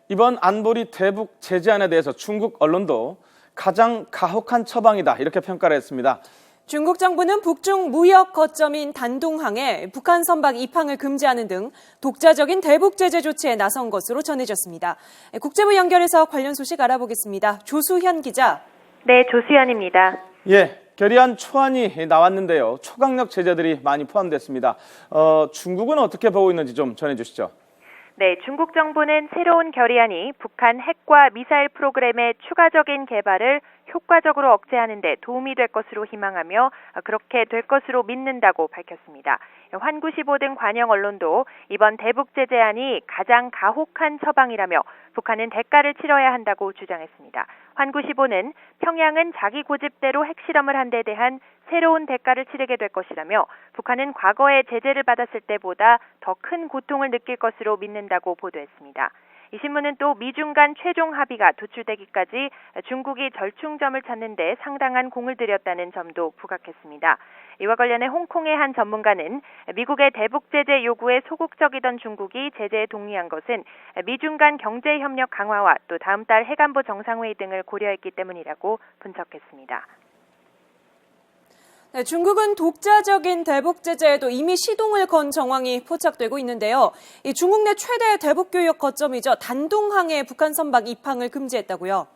이번 안보리 대북 제재안에 대해서 중국 언론도 가장 가혹한 처방이다 이렇게 평가를 했습니다. 중국 정부는 북중 무역 거점인 단둥항에 북한 선박 입항을 금지하는 등 독자적인 대북 제재 조치에 나선 것으로 전해졌습니다. 국제부 연결해서 관련 소식 알아보겠습니다. 조수현 기자. 네, 조수현입니다. 예, 결의안 초안이 나왔는데요. 초강력 제재들이 많이 포함됐습니다. 중국은 어떻게 보고 있는지 좀 전해주시죠. 네, 중국 정부는 새로운 결의안이 북한 핵과 미사일 프로그램의 추가적인 개발을 효과적으로 억제하는 데 도움이 될 것으로 희망하며 그렇게 될 것으로 믿는다고 밝혔습니다. 환구시보 등 관영 언론도 이번 대북 제재안이 가장 가혹한 처방이라며 북한은 대가를 치러야 한다고 주장했습니다. 환구시보는 평양은 자기 고집대로 핵실험을 한 데 대한 새로운 대가를 치르게 될 것이라며 북한은 과거에 제재를 받았을 때보다 더 큰 고통을 느낄 것으로 믿는다고 보도했습니다. 이 신문은 또 미중 간 최종 합의가 도출되기까지 중국이 절충점을 찾는 데 상당한 공을 들였다는 점도 부각했습니다. 이와 관련해 홍콩의 한 전문가는 미국의 대북 제재 요구에 소극적이던 중국이 제재에 동의한 것은 미중 간 경제 협력 강화와 또 다음 달 해관보 정상회의 등을 고려했기 때문이라고 분석했습니다. 네, 중국은 독자적인 대북 제재에도 이미 시동을 건 정황이 포착되고 있는데요. 이 중국 내 최대 대북 교역 거점이죠. 단둥항에 북한 선박 입항을 금지했다고요.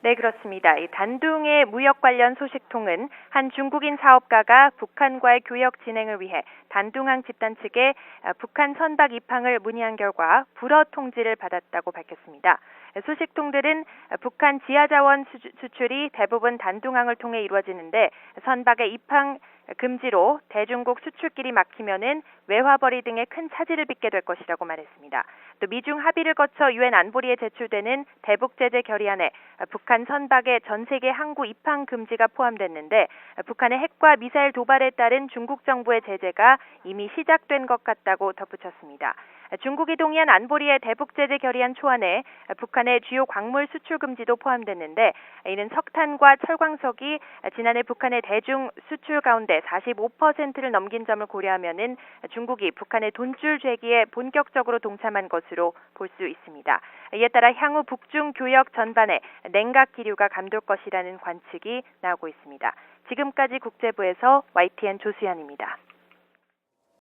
네, 그렇습니다. 이 단둥의 무역 관련 소식통은 한 중국인 사업가가 북한과의 교역 진행을 위해 단둥항 집단 측에 북한 선박 입항을 문의한 결과 불허 통지를 받았다고 밝혔습니다. 소식통들은 북한 지하자원 수출이 대부분 단둥항을 통해 이루어지는데 선박의 입항 금지로 대중국 수출길이 막히면은 외화벌이 등의 큰 차질을 빚게 될 것이라고 말했습니다. 또 미중 합의를 거쳐 유엔 안보리에 제출되는 대북 제재 결의안에 북한 선박의 전 세계 항구 입항 금지가 포함됐는데 북한의 핵과 미사일 도발에 따른 중국 정부의 제재가 이미 시작된 것 같다고 덧붙였습니다. 중국이 동의한 안보리의 대북 제재 결의안 초안에 북한의 주요 광물 수출 금지도 포함됐는데 이는 석탄과 철광석이 지난해 북한의 대중 수출 가운데 45%를 넘긴 점을 고려하면은 중국이 북한의 돈줄 죄기에 본격적으로 동참한 것으로 볼 수 있습니다. 이에 따라 향후 북중 교역 전반에 냉각 기류가 감돌 것이라는 관측이 나오고 있습니다. 지금까지 국제부에서 YTN 조수연입니다.